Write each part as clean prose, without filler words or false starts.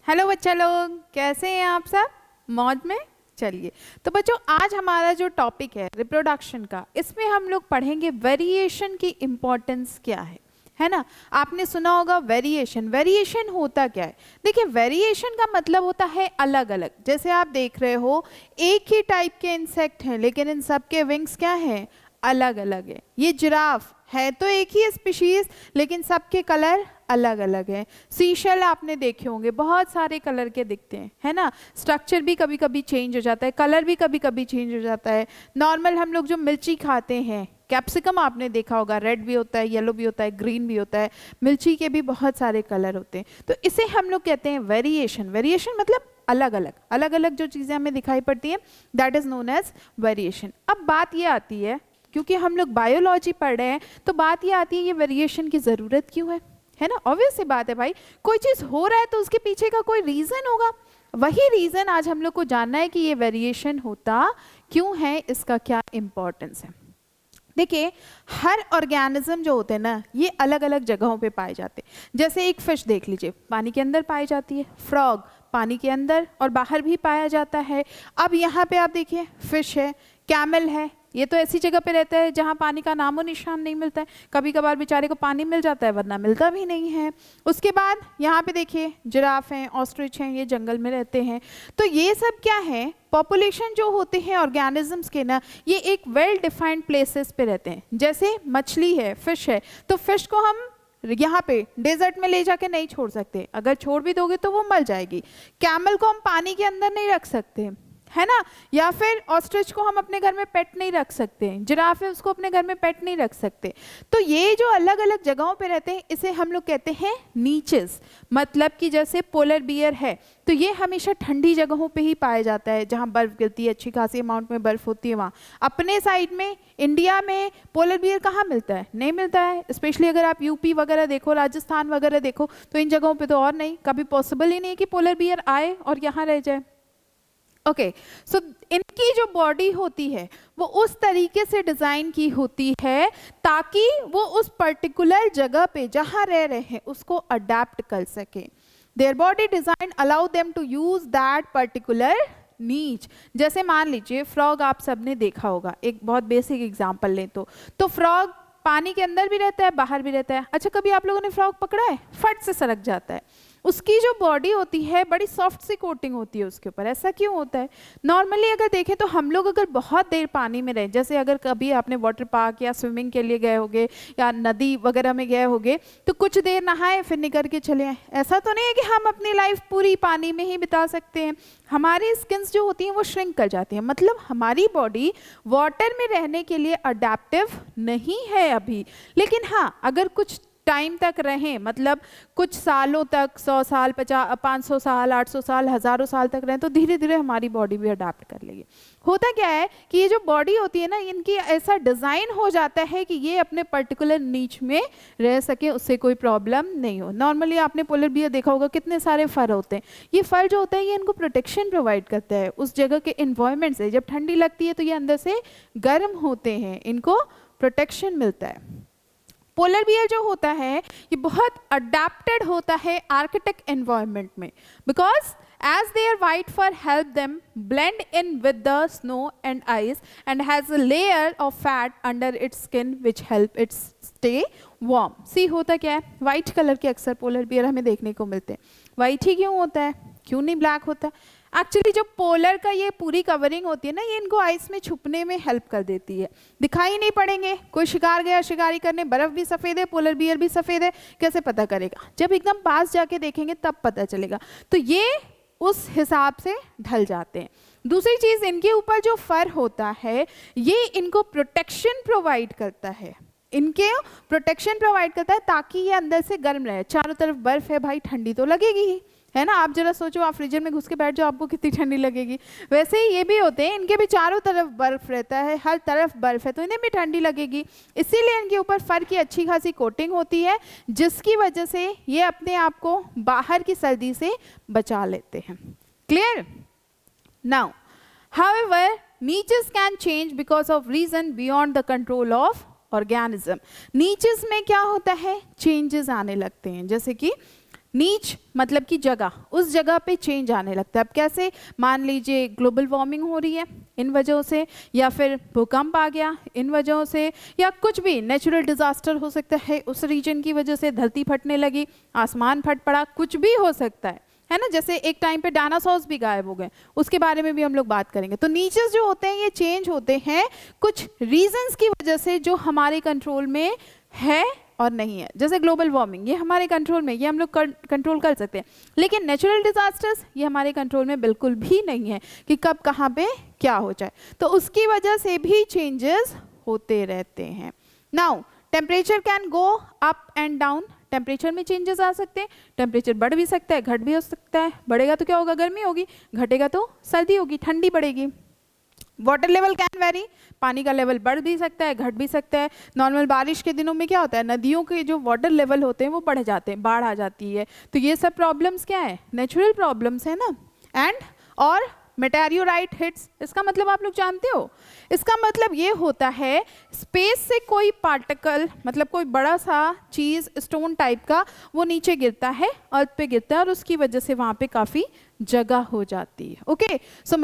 Hello बच्चा लोग, कैसे हैं आप सब? मौज में? चलिए, तो बच्चों आज हमारा जो टॉपिक है रिप्रोडक्शन का, इसमें हम लोग पढ़ेंगे वेरिएशन की इम्पोर्टेंस क्या है ना। आपने सुना होगा वेरिएशन। वेरिएशन होता क्या है? देखिए, वेरिएशन का मतलब होता है अलग अलग। जैसे आप देख रहे हो, एक ही टाइप के इंसेक्ट हैं लेकिन इन सब के विंग्स क्या हैं? अलग अलग है। ये जिराफ है तो एक ही स्पीशीज लेकिन सबके कलर अलग अलग है। सीशल आपने देखे होंगे, बहुत सारे कलर के दिखते हैं, है ना। स्ट्रक्चर भी कभी कभी चेंज हो जाता है, कलर भी कभी कभी चेंज हो जाता है। नॉर्मल हम लोग जो मिर्ची खाते हैं, कैप्सिकम आपने देखा होगा, रेड भी होता है, येलो भी होता है, ग्रीन भी होता है। मिर्ची के भी बहुत सारे कलर होते हैं, तो इसे हम लोग कहते हैं वेरिएशन। वेरिएशन मतलब अलग अलग जो चीज़ें हमें दिखाई पड़ती हैं, that is known as variation. अब बात ये आती है, क्योंकि हम लोग बायोलॉजी पढ़ रहे हैं, तो बात ये आती है ये वेरिएशन की ज़रूरत क्यों है ना। ऑब्वियस सी बात है भाई, कोई चीज़ हो रहा है तो उसके पीछे का कोई रीज़न होगा। वही रीज़न आज हम लोग को जानना है कि ये वेरिएशन होता क्यों है, इसका क्या इम्पोर्टेंस है। देखिए, हर ऑर्गेनिज्म जो होते हैं ना, ये अलग अलग जगहों पे पाए जाते हैं। जैसे एक फिश देख लीजिए, पानी के अंदर पाई जाती है। फ्रॉग पानी के अंदर और बाहर भी पाया जाता है। अब यहाँ पे आप देखिए, फिश है, कैमल है, ये तो ऐसी जगह पे रहता है जहाँ पानी का नामो निशान नहीं मिलता है। कभी कभार बेचारे को पानी मिल जाता है, वरना मिलता भी नहीं है। उसके बाद यहाँ पे देखिए, जिराफ हैं, ऑस्ट्रिच हैं, ये जंगल में रहते हैं। तो ये सब क्या है, पॉपुलेशन जो होते हैं ऑर्गेनिजम्स के ना, ये एक वेल डिफाइंड प्लेसेस पे रहते हैं। जैसे मछली है, फिश है, तो फिश को हम यहाँ पे डेजर्ट में ले जाके नहीं छोड़ सकते, अगर छोड़ भी दोगे तो वो मर जाएगी। कैमल को हम पानी के अंदर नहीं रख सकते, है ना। या फिर ऑस्ट्रिच को हम अपने घर में पेट नहीं रख सकते, जिराफ है उसको अपने घर में पेट नहीं रख सकते। तो ये जो अलग अलग जगहों पे रहते हैं, इसे हम लोग कहते हैं नीचेस। मतलब कि जैसे पोलर बियर है, तो ये हमेशा ठंडी जगहों पे ही पाया जाता है, जहाँ बर्फ गिरती है, अच्छी खासी अमाउंट में बर्फ होती है वहाँ। अपने साइड में इंडिया में पोलर बियर कहाँ मिलता है? नहीं मिलता है। स्पेशली अगर आप यूपी वगैरह देखो, राजस्थान वगैरह देखो, तो इन जगहों पे तो और नहीं, कभी पॉसिबल ही नहीं है कि पोलर बियर आए और यहाँ रह जाए। ओके, सो इनकी जो बॉडी होती है वो उस तरीके से डिज़ाइन की होती है ताकि वो उस पर्टिकुलर जगह पे जहाँ रह रहे हैं उसको अडेप्ट कर सके। Their body design allow them to use that particular niche. जैसे मान लीजिए फ्रॉग, आप सबने देखा होगा, एक बहुत बेसिक एग्जांपल लें तो फ्रॉग पानी के अंदर भी रहता है, बाहर भी रहता है। अच्छा, कभी आप लोगों ने फ्रॉग पकड़ा है? फट से सरक जाता है। उसकी जो बॉडी होती है बड़ी सॉफ्ट सी कोटिंग होती है उसके ऊपर। ऐसा क्यों होता है? नॉर्मली अगर देखें तो हम लोग अगर बहुत देर पानी में रहे, जैसे अगर कभी आपने वाटर पार्क या स्विमिंग के लिए गए होगे या नदी वगैरह में गए होगे, तो कुछ देर नहाए फिर निकल के चले आए। ऐसा तो नहीं है कि हम अपनी लाइफ पूरी पानी में ही बिता सकते हैं। हमारी स्किन्स जो होती हैं वो श्रिंक कर जाती हैं, मतलब हमारी बॉडी वाटर में रहने के लिए अडेप्टिव नहीं है अभी। लेकिन हाँ, अगर कुछ टाइम तक रहें, मतलब कुछ सालों तक, 100 साल, 500 साल, 800 साल, हज़ारों साल तक रहें, तो धीरे धीरे हमारी बॉडी भी अडाप्ट कर लेगी। होता क्या है कि ये जो बॉडी होती है ना, इनकी ऐसा डिज़ाइन हो जाता है कि ये अपने पर्टिकुलर नीच में रह सके, उससे कोई प्रॉब्लम नहीं हो। नॉर्मली आपने पोलर बियर देखा होगा, कितने सारे फर होते हैं। ये फर जो होता है ये इनको प्रोटेक्शन प्रोवाइड करता है उस जगह के इन्वायरमेंट से। जब ठंडी लगती है तो ये अंदर से गर्म होते हैं, इनको प्रोटेक्शन मिलता है। पोलर बियर जो होता है ये बहुत अडेप्टेड होता है आर्कटिक एनवायरनमेंट में, because as their white fur help them blend in with the snow and ice and has a layer of fat under its skin which help its stay warm. सी होता क्या है, white colour के अक्सर polar bear हमें देखने को मिलते हैं। वाइट ही क्यों होता है, क्यों नहीं ब्लैक होता? एक्चुअली जो पोलर का ये पूरी कवरिंग होती है ना, ये इनको आइस में छुपने में हेल्प कर देती है, दिखाई नहीं पड़ेंगे। कोई शिकार गया शिकारी करने, बर्फ भी सफ़ेद है, पोलर बियर भी सफ़ेद है, कैसे पता करेगा? जब एकदम पास जाके देखेंगे तब पता चलेगा। तो ये उस हिसाब से ढल जाते हैं। दूसरी चीज़, इनके ऊपर जो फर होता है ये इनको प्रोटेक्शन प्रोवाइड करता है, इनके प्रोटेक्शन प्रोवाइड करता है ताकि ये अंदर से गर्म रहे। चारों तरफ बर्फ है भाई, ठंडी तो लगेगी ही, है ना। आप जरा सोचो, आप फ्रीजर में घुस के बैठ जाओ, आपको कितनी ठंडी लगेगी। वैसे ही ये भी होते हैं, इनके भी चारों तरफ बर्फ रहता है, हर तरफ बर्फ है, तो इन्हें भी ठंडी लगेगी। इसीलिए इनके ऊपर फर की अच्छी खासी कोटिंग होती है, जिसकी वजह से ये अपने आप को बाहर की सर्दी से बचा लेते हैं। Clear? Now however niches can change because of reason beyond the control of organism. Niches में क्या होता है, चेंजेस आने लगते हैं। जैसे कि नीच मतलब कि जगह, उस जगह पे चेंज आने लगता है। अब कैसे, मान लीजिए ग्लोबल वार्मिंग हो रही है इन वजहों से, या फिर भूकंप आ गया इन वजहों से, या कुछ भी नेचुरल डिजास्टर हो सकता है उस रीजन की वजह से, धरती फटने लगी, आसमान फट पड़ा, कुछ भी हो सकता है ना। जैसे एक टाइम पे डायनासोर्स भी गायब हो गए, उसके बारे में भी हम लोग बात करेंगे। तो नीचेस जो होते हैं ये चेंज होते हैं कुछ रीजंस की वजह से जो हमारे कंट्रोल में है और नहीं है। जैसे ग्लोबल वार्मिंग, ये हमारे कंट्रोल में, ये हम लोग कंट्रोल कर सकते हैं, लेकिन नेचुरल डिजास्टर्स ये हमारे कंट्रोल में बिल्कुल भी नहीं है कि कब कहाँ पे क्या हो जाए। तो उसकी वजह से भी चेंजेस होते रहते हैं। Now temperature can go up and down, temperature में चेंजेस आ सकते हैं, टेम्परेचर बढ़ भी सकता है, घट भी हो सकता है। बढ़ेगा तो क्या होगा, गर्मी होगी, घटेगा तो सर्दी होगी, ठंडी पड़ेगी। वाटर लेवल कैन वेरी, पानी का लेवल बढ़ भी सकता है, घट भी सकता है। नॉर्मल बारिश के दिनों में क्या होता है, नदियों के जो वाटर लेवल होते हैं वो बढ़ जाते हैं, बाढ़ आ जाती है। तो ये सब प्रॉब्लम्स क्या है, नेचुरल प्रॉब्लम्स है ना। एंड और मेटेरियोराइट हिट्स, इसका मतलब आप लोग जानते हो, इसका मतलब ये होता है स्पेस से कोई पार्टिकल, मतलब कोई बड़ा सा चीज़, स्टोन टाइप का, वो नीचे गिरता है, अर्थ पे गिरता है, और उसकी वजह से वहाँ पे काफ़ी जगह हो जाती है। ओके, सो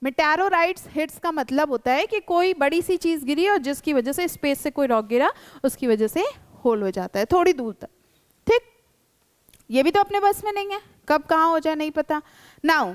मेटेरोराइट्स हिट्स का मतलब होता है कि कोई बड़ी सी चीज़ गिरी और जिसकी वजह से स्पेस से कोई रॉक गिरा, उसकी वजह से होल हो जाता है थोड़ी दूर तक। ठीक, ये भी तो अपने बस में नहीं है, कब कहाँ हो जाए नहीं पता। Now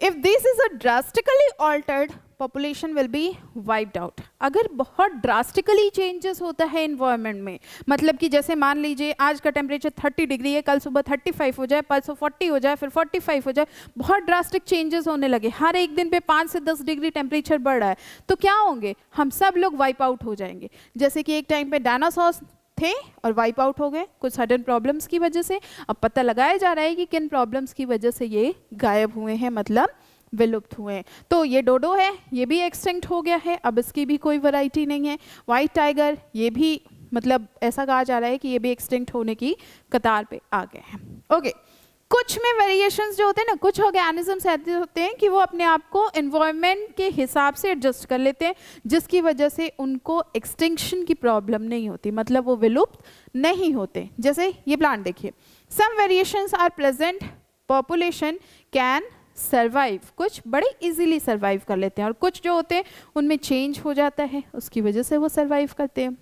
if this is a drastically altered, population will be wiped out. अगर बहुत ड्रास्टिकली चेंजेस होता है इन्वायरमेंट में, मतलब कि जैसे मान लीजिए आज का टेम्परेचर 30 डिग्री है, कल सुबह 35 हो जाए, परसों 40 हो जाए, फिर 45 हो जाए, बहुत ड्रास्टिक चेंजेस होने लगे, हर एक दिन पे 5 से 10 डिग्री टेम्परेचर बढ़ रहा है, तो क्या होंगे, हम सब लोग वाइप आउट हो जाएंगे। जैसे कि एक टाइम पे डायनासोर्स थे और वाइप आउट हो गए कुछ सडन प्रॉब्लम्स की वजह से। अब पता लगाया जा रहा है कि किन प्रॉब्लम्स की वजह से ये गायब हुए हैं, मतलब विलुप्त हुए हैं। तो ये डोडो है, ये भी एक्सटिंक्ट हो गया है, अब इसकी भी कोई वैरायटी नहीं है। वाइट टाइगर, ये भी मतलब ऐसा कहा जा रहा है कि ये भी एक्सटिंक्ट होने की कतार पे आ गए हैं। ओके, कुछ में वेरिएशंस जो होते हैं ना, कुछ ऑर्गेनिजम्स ऐसे होते हैं कि वो अपने आप को एनवायरनमेंट के हिसाब से एडजस्ट कर लेते हैं, जिसकी वजह से उनको एक्सटिंक्शन की प्रॉब्लम नहीं होती, मतलब वो विलुप्त नहीं होते। जैसे ये प्लांट देखिए, some variations are present, population can survive, कुछ बड़े इजीली सर्वाइव कर लेते हैं, और कुछ जो होते हैं उनमें चेंज हो जाता है, उसकी वजह से वो सर्वाइव करते हैं।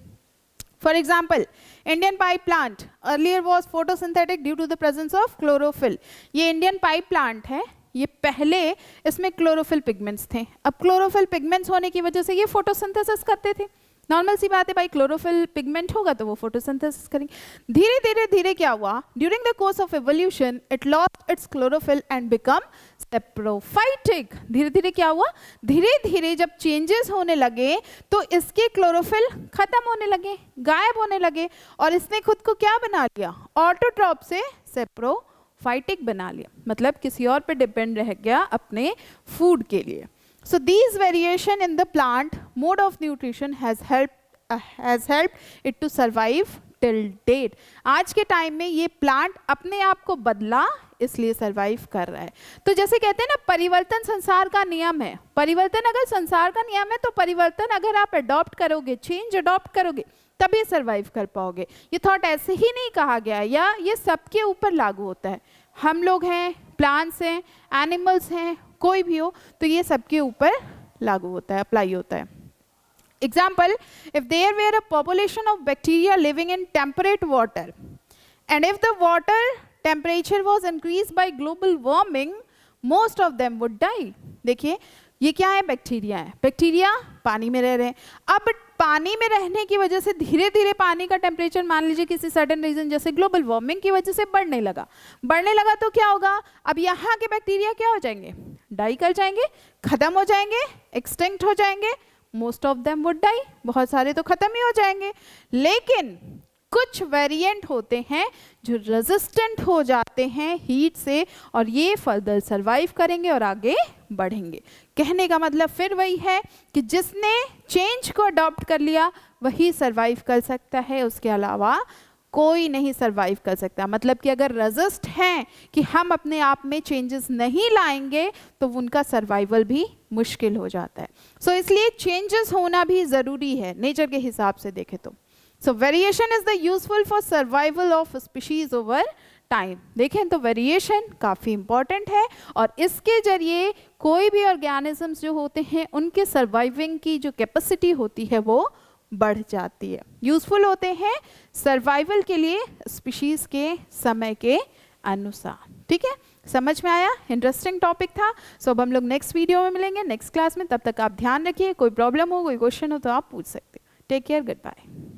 For example, Indian pipe plant earlier was photosynthetic due to the presence of chlorophyll. ये इंडियन पाइप प्लांट है, ये पहले इसमें क्लोरोफिल पिगमेंट्स थे। अब क्लोरोफिल पिगमेंट्स होने की वजह से ये फोटोसिंथेसिस करते थे। नॉर्मल सी बात है भाई, क्लोरोफिल पिगमेंट होगा तो वो फोटोसिंथेसिस करेंगे। धीरे धीरे धीरे क्या हुआ, during the course of evolution it lost its chlorophyll and become saprophytic. धीरे धीरे क्या हुआ, धीरे धीरे जब चेंजेस होने लगे तो इसके क्लोरोफिल खत्म होने लगे, गायब होने लगे, और इसने खुद को क्या बना लिया, ऑटोट्रॉप से सेप्रोफाइटिक बना लिया, मतलब किसी और पे डिपेंड रह गया अपने फूड के लिए। So these variation in the plant mode of nutrition has helped it to survive till date. आज के टाइम में ये प्लांट अपने आप को बदला, इसलिए सरवाइव कर रहा है। तो जैसे कहते हैं ना, परिवर्तन संसार का नियम है। परिवर्तन अगर संसार का नियम है तो परिवर्तन अगर आप अडॉप्ट करोगे, चेंज अडॉप्ट करोगे, तभी सर्वाइव कर पाओगे। ये थॉट ऐसे ही नहीं कहा गया है, या ये सबके ऊपर लागू होता है। हम लोग हैं, प्लांट्स हैं, एनिमल्स हैं, कोई भी हो, तो ये सबके ऊपर लागू होता है, अप्लाई होता है। Example, if there were a population of bacteria living in temperate water and if the water temperature was increase by global warming, most of them would die. देखिए ये क्या है, बैक्टीरिया है, बैक्टीरिया पानी में रह रहे हैं। अब पानी में रहने की वजह से धीरे धीरे पानी का टेम्परेचर मान लीजिए किसी सडन रीजन जैसे ग्लोबल वार्मिंग की वजह से बढ़ने लगा तो क्या होगा, अब यहाँ के बैक्टीरिया क्या हो जाएंगे, डाई कर जाएंगे, खत्म हो जाएंगे, एक्सटिंक्ट हो जाएंगे। Most of them would die, बहुत सारे तो खत्म ही हो जाएंगे। लेकिन कुछ वेरिएंट होते हैं जो रेजिस्टेंट हो जाते हैं हीट से, और ये फर्दर सरवाइव करेंगे और आगे बढ़ेंगे। कहने का मतलब फिर वही है कि जिसने चेंज को अडॉप्ट कर लिया वही सरवाइव कर सकता है, उसके अलावा कोई नहीं सरवाइव कर सकता। मतलब कि अगर रेजिस्ट हैं कि हम अपने आप में चेंजेस नहीं लाएंगे तो उनका सर्वाइवल भी मुश्किल हो जाता है। सो इसलिए चेंजेस होना भी ज़रूरी है नेचर के हिसाब से देखें तो। सो variation is the useful for survival of species over time. देखें तो वेरिएशन काफ़ी इंपॉर्टेंट है और इसके जरिए कोई भी ऑर्गेनिजम्स जो होते हैं उनके सर्वाइविंग की जो कैपेसिटी होती है वो बढ़ जाती है, यूजफुल होते हैं सर्वाइवल के लिए स्पीशीज के समय के अनुसार। ठीक है, समझ में आया? इंटरेस्टिंग टॉपिक था। सो अब हम लोग नेक्स्ट वीडियो में मिलेंगे, नेक्स्ट क्लास में। तब तक आप ध्यान रखिए, कोई प्रॉब्लम हो, कोई क्वेश्चन हो तो आप पूछ सकते हैं। Take care, good bye.